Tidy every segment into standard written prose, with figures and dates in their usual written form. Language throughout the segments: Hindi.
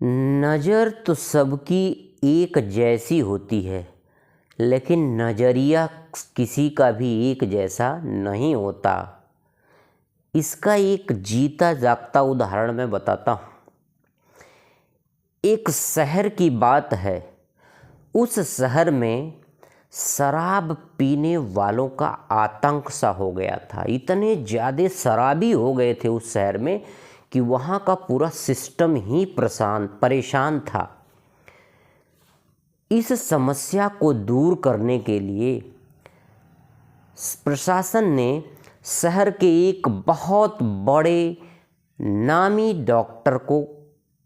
नज़र तो सबकी एक जैसी होती है, लेकिन नज़रिया किसी का भी एक जैसा नहीं होता। इसका एक जीता जागता उदाहरण मैं बताता हूँ। एक शहर की बात है। उस शहर में शराब पीने वालों का आतंक सा हो गया था। इतने ज़्यादा शराबी हो गए थे उस शहर में कि वहाँ का पूरा सिस्टम ही परेशान था। इस समस्या को दूर करने के लिए प्रशासन ने शहर के एक बहुत बड़े नामी डॉक्टर को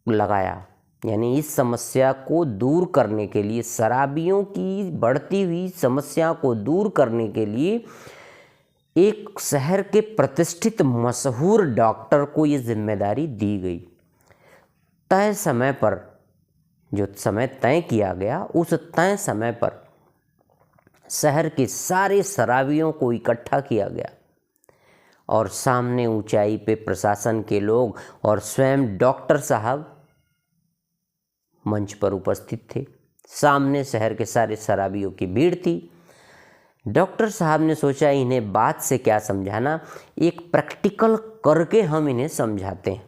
लगाया। यानी इस समस्या को दूर करने के लिए, शराबियों की बढ़ती हुई समस्या को दूर करने के लिए एक शहर के प्रतिष्ठित मशहूर डॉक्टर को ये जिम्मेदारी दी गई। तय समय पर, जो समय तय किया गया, उस तय समय पर शहर के सारे शराबियों को इकट्ठा किया गया और सामने ऊंचाई पे प्रशासन के लोग और स्वयं डॉक्टर साहब मंच पर उपस्थित थे। सामने शहर के सारे शराबियों की भीड़ थी। डॉक्टर साहब ने सोचा इन्हें बात से क्या समझाना, एक प्रैक्टिकल करके हम इन्हें समझाते हैं।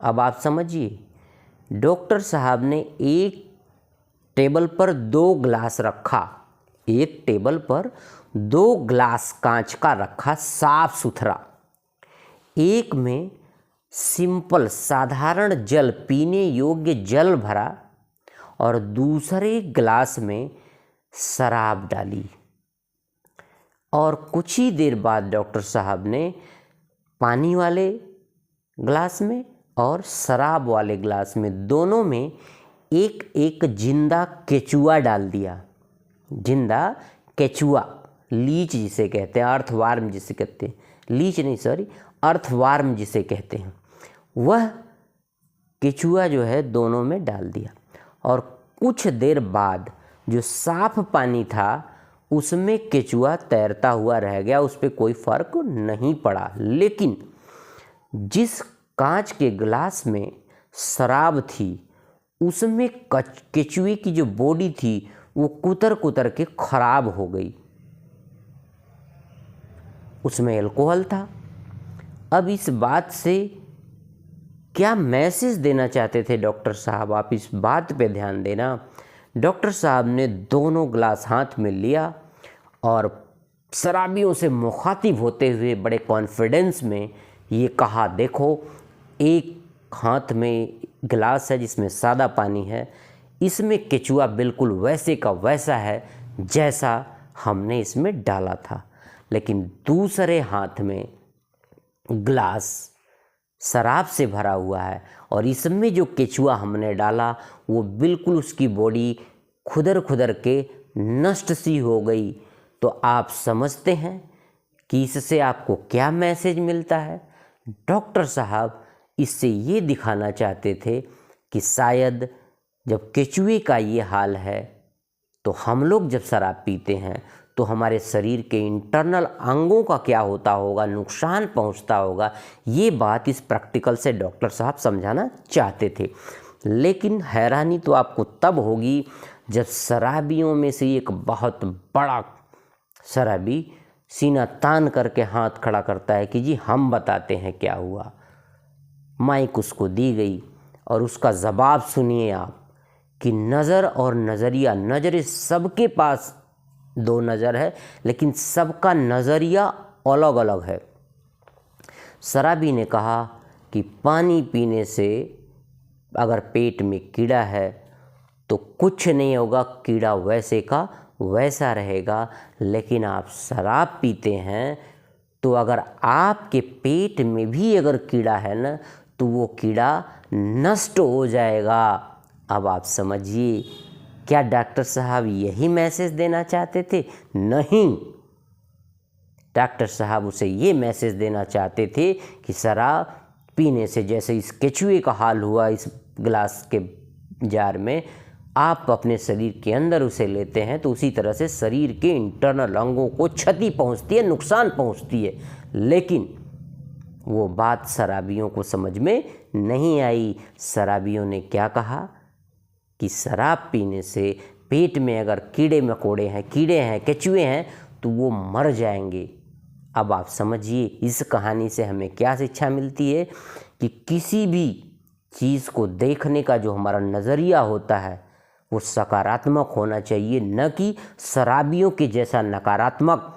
अब आप समझिए, डॉक्टर साहब ने एक टेबल पर 2 ग्लास रखा। एक टेबल पर 2 ग्लास कांच का रखा, साफ सुथरा। एक में सिंपल साधारण जल, पीने योग्य जल भरा और दूसरे ग्लास में शराब डाली। और कुछ ही देर बाद डॉक्टर साहब ने पानी वाले ग्लास में और शराब वाले ग्लास में, दोनों में एक एक जिंदा केचुआ डाल दिया। जिंदा केचुआ, लीच जिसे कहते हैं, अर्थवार्म जिसे कहते हैं, लीच नहीं सॉरी, अर्थवार्म जिसे कहते हैं, वह केचुआ जो है दोनों में डाल दिया। और कुछ देर बाद जो साफ पानी था उसमें केचुआ तैरता हुआ रह गया, उस पर कोई फर्क नहीं पड़ा। लेकिन जिस कांच के गिलास में शराब थी उसमें केचुए की जो बॉडी थी वो कुतर कुतर के खराब हो गई। उसमें अल्कोहल था। अब इस बात से क्या मैसेज देना चाहते थे डॉक्टर साहब, आप इस बात पे ध्यान देना। डॉक्टर साहब ने दोनों ग्लास हाथ में लिया और शराबियों से मुखातिब होते हुए बड़े कॉन्फिडेंस में ये कहा, देखो, एक हाथ में गिलास है जिसमें सादा पानी है, इसमें केचुआ बिल्कुल वैसे का वैसा है जैसा हमने इसमें डाला था। लेकिन दूसरे हाथ में ग्लास शराब से भरा हुआ है और इसमें जो केचुआ हमने डाला वो बिल्कुल उसकी बॉडी खुदर खुदर के नष्ट सी हो गई। तो आप समझते हैं कि इससे आपको क्या मैसेज मिलता है। डॉक्टर साहब इससे ये दिखाना चाहते थे कि शायद जब केचुए का ये हाल है तो हम लोग जब शराब पीते हैं तो हमारे शरीर के इंटरनल अंगों का क्या होता होगा, नुकसान पहुंचता होगा। ये बात इस प्रैक्टिकल से डॉक्टर साहब समझाना चाहते थे। लेकिन हैरानी तो आपको तब होगी जब शराबियों में से एक बहुत बड़ा शराबी सीना तान करके हाथ खड़ा करता है कि जी हम बताते हैं क्या हुआ। माइक उसको दी गई और उसका जवाब सुनिए आप कि नज़र और नज़रिया, नज़र सबके पास 2 नज़र है लेकिन सबका नज़रिया अलग अलग है। शराबी ने कहा कि पानी पीने से अगर पेट में कीड़ा है तो कुछ नहीं होगा, कीड़ा वैसे का वैसा रहेगा। लेकिन आप शराब पीते हैं तो अगर आपके पेट में भी अगर कीड़ा है ना तो वो कीड़ा नष्ट हो जाएगा। अब आप समझिए, क्या डॉक्टर साहब यही मैसेज देना चाहते थे? नहीं, डॉक्टर साहब उसे ये मैसेज देना चाहते थे कि शराब पीने से जैसे इस केचुए का हाल हुआ इस गिलास के जार में, आप अपने शरीर के अंदर उसे लेते हैं तो उसी तरह से शरीर के इंटरनल अंगों को क्षति पहुंचती है, नुकसान पहुंचती है। लेकिन वो बात शराबियों को समझ में नहीं आई। शराबियों ने क्या कहा कि शराब पीने से पेट में अगर कीड़े हैं, केचुए हैं तो वो मर जाएंगे। अब आप समझिए इस कहानी से हमें क्या शिक्षा मिलती है कि किसी भी चीज़ को देखने का जो हमारा नज़रिया होता है वो सकारात्मक होना चाहिए, न कि शराबियों के जैसा नकारात्मक।